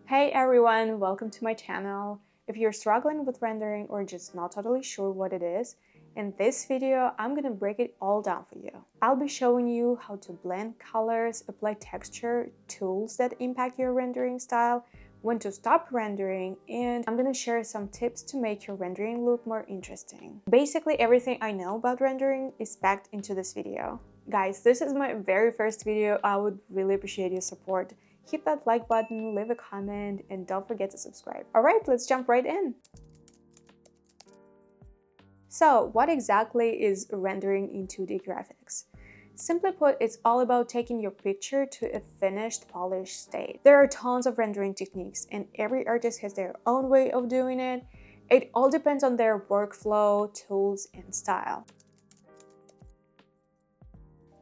Hey everyone, welcome to my channel. If you're struggling with rendering or just not totally sure what it is, in this video I'm gonna break it all down for you. I'll be showing you how to blend colors, apply texture, tools that impact your rendering style, when to stop rendering, and I'm gonna share some tips to make your rendering look more interesting. Basically everything I know about rendering is packed into this video. Guys, this is my very first video. I would really appreciate your support. Hit that like button, leave a comment, and don't forget to subscribe. Alright, let's jump right in! So, what exactly is rendering in 2D graphics? Simply put, it's all about taking your picture to a finished, polished state. There are tons of rendering techniques, and every artist has their own way of doing it. It all depends on their workflow, tools, and style.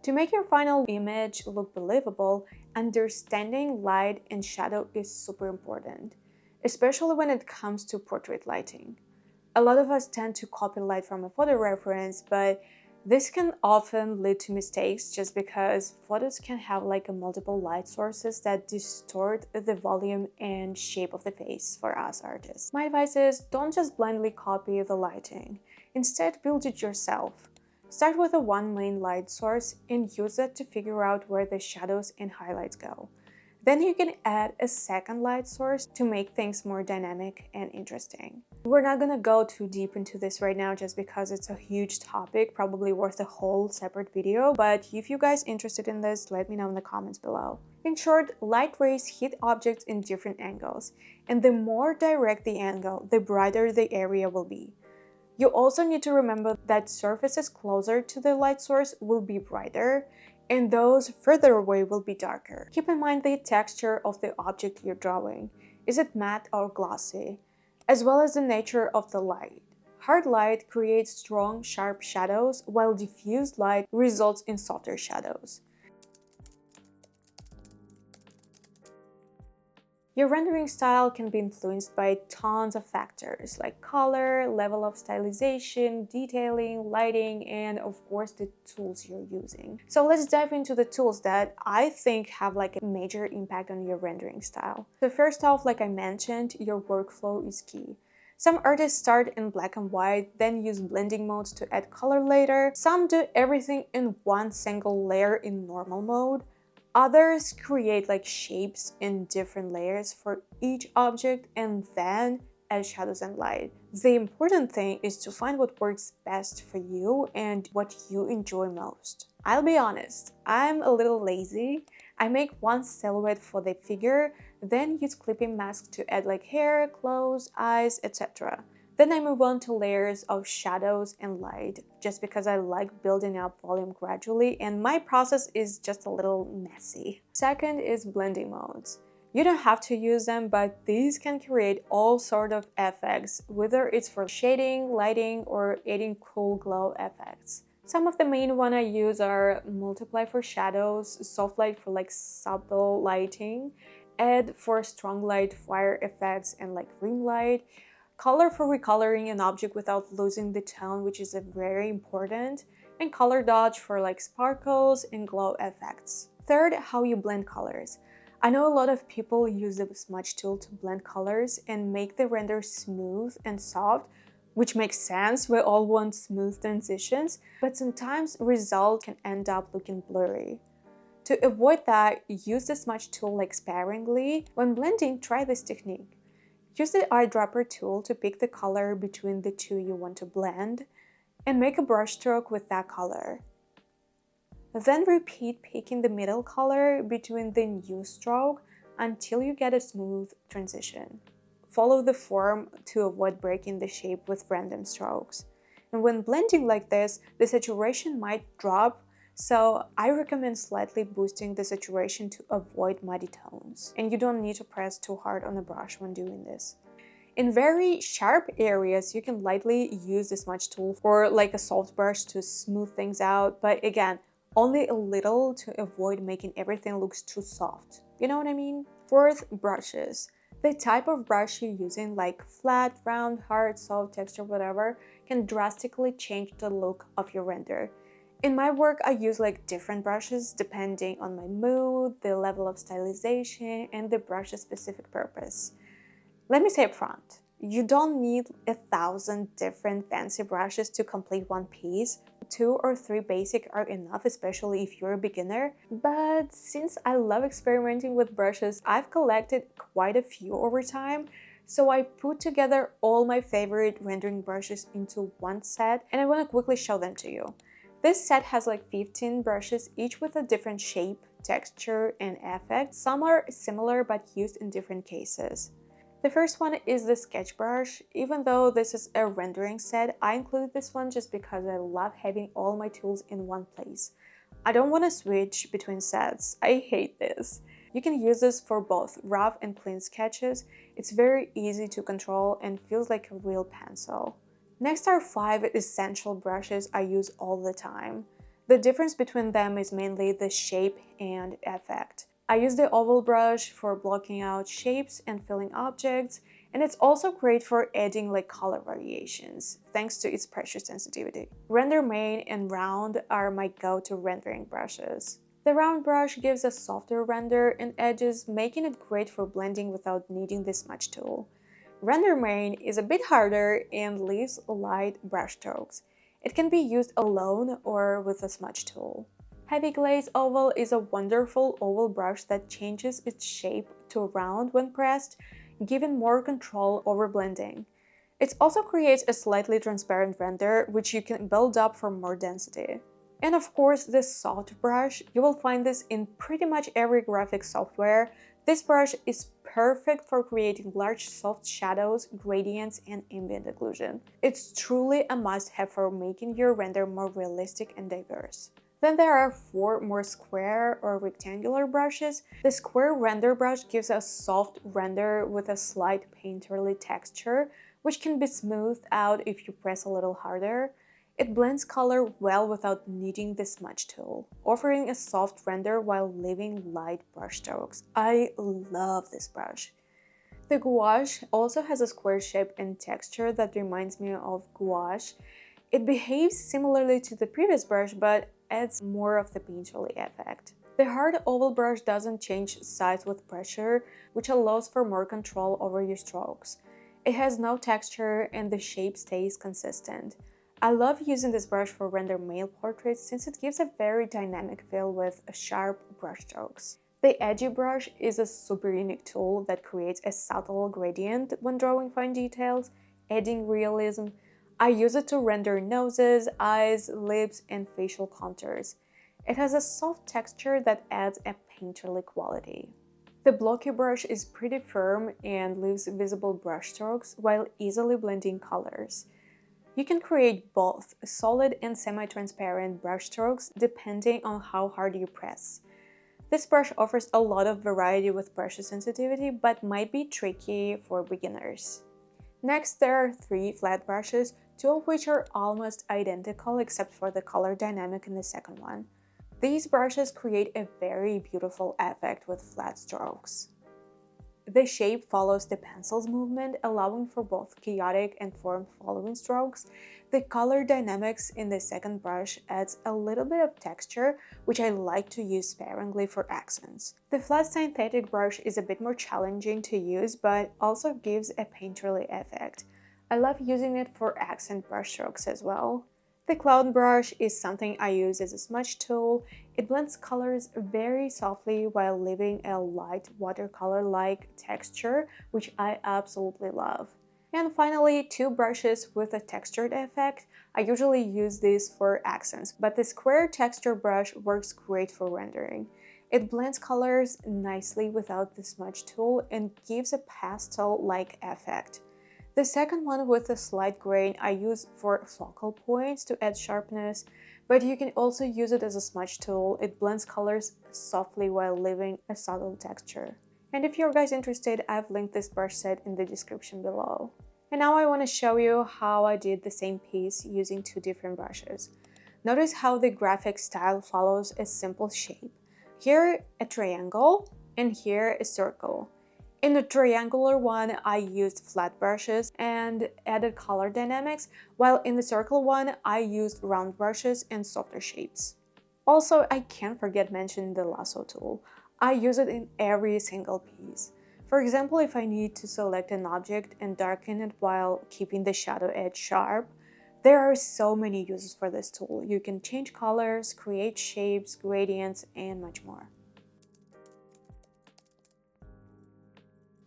To make your final image look believable, understanding light and shadow is super important, especially when it comes to portrait lighting. A lot of us tend to copy light from a photo reference, but this can often lead to mistakes just because photos can have multiple light sources that distort the volume and shape of the face for us artists. My advice is don't just blindly copy the lighting. Instead, build it yourself. Start with one main light source and use it to figure out where the shadows and highlights go. Then you can add a second light source to make things more dynamic and interesting. We're not gonna go too deep into this right now just because it's a huge topic, probably worth a whole separate video, but if you guys interested in this, let me know in the comments below. In short, light rays hit objects in different angles, and the more direct the angle, the brighter the area will be. You also need to remember that surfaces closer to the light source will be brighter, and those further away will be darker. Keep in mind the texture of the object you're drawing. Is it matte or glossy? As well as the nature of the light. Hard light creates strong, sharp shadows, while diffused light results in softer shadows. Your rendering style can be influenced by tons of factors like color, level of stylization, detailing, lighting, and of course the tools you're using. So let's dive into the tools that I think have a major impact on your rendering style. So first off, like I mentioned, your workflow is key. Some artists start in black and white, then use blending modes to add color later. Some do everything in one single layer in normal mode. Others create shapes in different layers for each object and then add shadows and light. The important thing is to find what works best for you and what you enjoy most. I'll be honest, I'm a little lazy. I make one silhouette for the figure, then use clipping masks to add hair, clothes, eyes, etc. Then I move on to layers of shadows and light, just because I like building up volume gradually and my process is just a little messy. Second is blending modes. You don't have to use them, but these can create all sorts of effects, whether it's for shading, lighting, or adding cool glow effects. Some of the main ones I use are multiply for shadows, soft light for subtle lighting, add for strong light, fire effects, and ring light, color for recoloring an object without losing the tone, which is very important, and color dodge for sparkles and glow effects. Third, how you blend colors. I know a lot of people use the smudge tool to blend colors and make the render smooth and soft, which makes sense, we all want smooth transitions, but sometimes results can end up looking blurry. To avoid that, use the smudge tool sparingly. When blending, try this technique. Use the eyedropper tool to pick the color between the two you want to blend and make a brush stroke with that color. Then repeat picking the middle color between the new stroke until you get a smooth transition. Follow the form to avoid breaking the shape with random strokes. And when blending like this, the saturation might drop, so I recommend slightly boosting the saturation to avoid muddy tones. And you don't need to press too hard on the brush when doing this. In very sharp areas, you can lightly use the smudge tool or a soft brush to smooth things out, but again, only a little to avoid making everything look too soft. You know what I mean? Fourth, brushes. The type of brush you're using, flat, round, hard, soft, texture, whatever, can drastically change the look of your render. In my work, I use like different brushes depending on my mood, the level of stylization, and the brush's specific purpose. Let me say up front, you don't need 1,000 different fancy brushes to complete one piece. 2 or 3 basic are enough, especially if you're a beginner. But since I love experimenting with brushes, I've collected quite a few over time. So I put together all my favorite rendering brushes into one set, and I want to quickly show them to you. This set has like 15 brushes, each with a different shape, texture, and effect. Some are similar but used in different cases. The first one is the sketch brush. Even though this is a rendering set, I included this one just because I love having all my tools in one place. I don't want to switch between sets. I hate this. You can use this for both rough and clean sketches. It's very easy to control and feels like a real pencil. Next are 5 essential brushes I use all the time. The difference between them is mainly the shape and effect. I use the oval brush for blocking out shapes and filling objects, and it's also great for adding like color variations, thanks to its pressure sensitivity. Render Main and Round are my go-to rendering brushes. The round brush gives a softer render and edges, making it great for blending without needing the smudge tool. Render Main is a bit harder and leaves light brush strokes. It can be used alone or with a smudge tool. Heavy Glaze Oval is a wonderful oval brush that changes its shape to round when pressed, giving more control over blending. It also creates a slightly transparent render, which you can build up for more density. And of course, the Soft brush. You will find this in pretty much every graphic software. This brush is perfect for creating large soft shadows, gradients, and ambient occlusion. It's truly a must-have for making your render more realistic and diverse. Then there are 4 more square or rectangular brushes. The square render brush gives a soft render with a slight painterly texture, which can be smoothed out if you press a little harder. It blends color well without needing the smudge tool, offering a soft render while leaving light brush strokes. I love this brush. The gouache also has a square shape and texture that reminds me of gouache. It behaves similarly to the previous brush, but adds more of the painterly effect. The hard oval brush doesn't change size with pressure, which allows for more control over your strokes. It has no texture and the shape stays consistent. I love using this brush for render male portraits since it gives a very dynamic feel with sharp brush strokes. The Edgy brush is a super unique tool that creates a subtle gradient when drawing fine details, adding realism. I use it to render noses, eyes, lips, and facial contours. It has a soft texture that adds a painterly quality. The Blocky brush is pretty firm and leaves visible brush strokes while easily blending colors. You can create both solid and semi-transparent brush strokes depending on how hard you press. This brush offers a lot of variety with pressure sensitivity, but might be tricky for beginners. Next, there are 3 flat brushes, 2 of which are almost identical except for the color dynamic in the second one. These brushes create a very beautiful effect with flat strokes. The shape follows the pencil's movement, allowing for both chaotic and form-following strokes. The color dynamics in the second brush adds a little bit of texture, which I like to use sparingly for accents. The flat synthetic brush is a bit more challenging to use, but also gives a painterly effect. I love using it for accent brushstrokes as well. The Cloud brush is something I use as a smudge tool. It blends colors very softly while leaving a light watercolor-like texture, which I absolutely love. And finally, 2 brushes with a textured effect. I usually use these for accents, but the square texture brush works great for rendering. It blends colors nicely without the smudge tool and gives a pastel-like effect. The second one with a slight grain I use for focal points to add sharpness, but you can also use it as a smudge tool. It blends colors softly while leaving a subtle texture. And if you're guys interested, I've linked this brush set in the description below. And now I want to show you how I did the same piece using 2 different brushes. Notice how the graphic style follows a simple shape. Here a triangle and here a circle. In the triangular one, I used flat brushes and added color dynamics, while in the circle one, I used round brushes and softer shapes. Also, I can't forget mentioning the lasso tool. I use it in every single piece. For example, if I need to select an object and darken it while keeping the shadow edge sharp, there are so many uses for this tool. You can change colors, create shapes, gradients, and much more.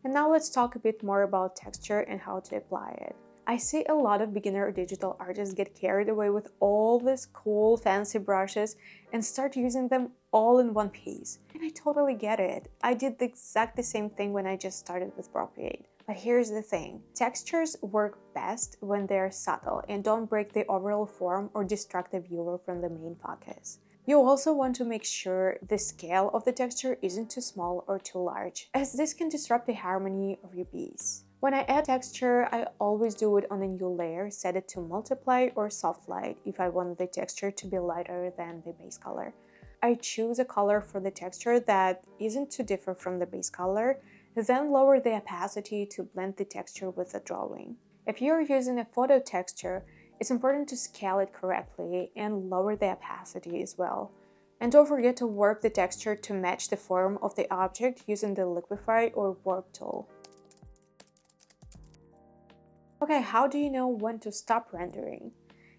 And now let's talk a bit more about texture and how to apply it. I see a lot of beginner digital artists get carried away with all these cool fancy brushes and start using them all in one piece. And I totally get it. I did the exact same thing when I just started with Procreate. But here's the thing, textures work best when they're subtle and don't break the overall form or distract the viewer from the main focus. You also want to make sure the scale of the texture isn't too small or too large, as this can disrupt the harmony of your piece. When I add texture, I always do it on a new layer, set it to multiply or soft light if I want the texture to be lighter than the base color. I choose a color for the texture that isn't too different from the base color, then lower the opacity to blend the texture with the drawing. If you're using a photo texture, it's important to scale it correctly and lower the opacity as well. And don't forget to warp the texture to match the form of the object using the liquify or warp tool. Okay, how do you know when to stop rendering?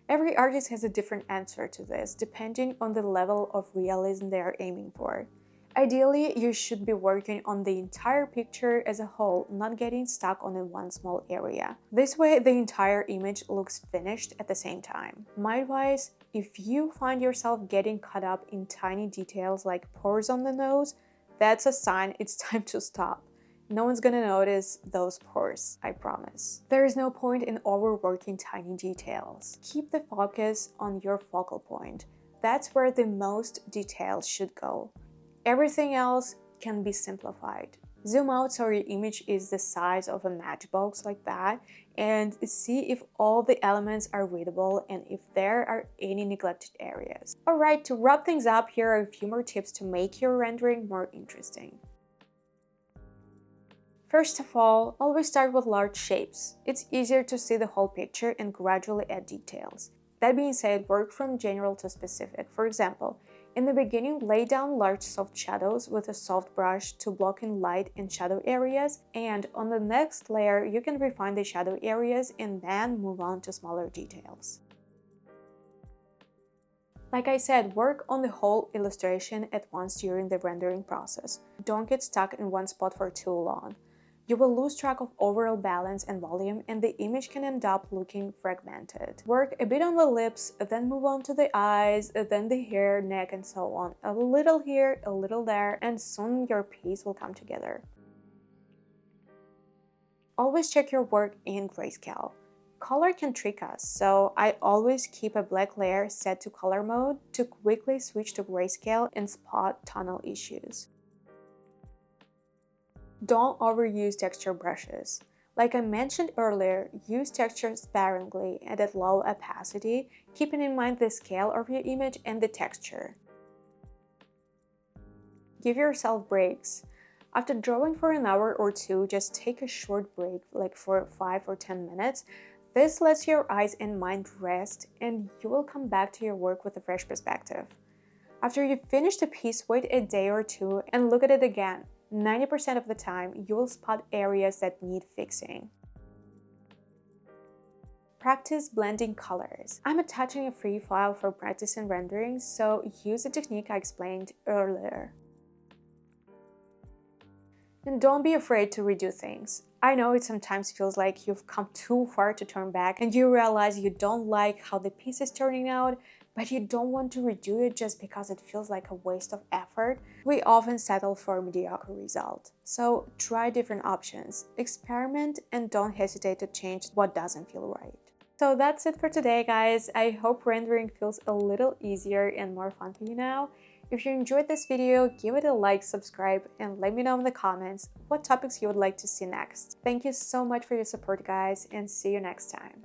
Every artist has a different answer to this, depending on the level of realism they are aiming for. Ideally, you should be working on the entire picture as a whole, not getting stuck on one small area. This way, the entire image looks finished at the same time. Mind-wise, if you find yourself getting caught up in tiny details like pores on the nose, that's a sign it's time to stop. No one's gonna notice those pores, I promise. There is no point in overworking tiny details. Keep the focus on your focal point. That's where the most details should go. Everything else can be simplified. Zoom out so your image is the size of a matchbox like that and see if all the elements are readable and if there are any neglected areas. Alright, to wrap things up, here are a few more tips to make your rendering more interesting. First of all, always start with large shapes. It's easier to see the whole picture and gradually add details. That being said, work from general to specific. For example, in the beginning, lay down large soft shadows with a soft brush to block in light and shadow areas, and on the next layer, you can refine the shadow areas and then move on to smaller details. Like I said, work on the whole illustration at once during the rendering process. Don't get stuck in one spot for too long. You will lose track of overall balance and volume, and the image can end up looking fragmented. Work a bit on the lips, then move on to the eyes, then the hair, neck, and so on. A little here, a little there, and soon your piece will come together. Always check your work in grayscale. Color can trick us, so I always keep a black layer set to color mode to quickly switch to grayscale and spot tonal issues. Don't overuse texture brushes. Like I mentioned earlier, use texture sparingly and at low opacity, keeping in mind the scale of your image and the texture. Give yourself breaks. After drawing for an hour or two, just take a short break, like for 5 or 10 minutes. This lets your eyes and mind rest, and you will come back to your work with a fresh perspective. After you finish the piece, wait a day or two and look at it again. 90% of the time, you will spot areas that need fixing. Practice blending colors. I'm attaching a free file for practicing rendering, so use the technique I explained earlier. And don't be afraid to redo things. I know it sometimes feels like you've come too far to turn back and you realize you don't like how the piece is turning out, but you don't want to redo it just because it feels like a waste of effort. We often settle for a mediocre result. So try different options, experiment, and don't hesitate to change what doesn't feel right. So that's it for today, guys. I hope rendering feels a little easier and more fun for you now. If you enjoyed this video, give it a like, subscribe, and let me know in the comments what topics you would like to see next. Thank you so much for your support, guys, and see you next time.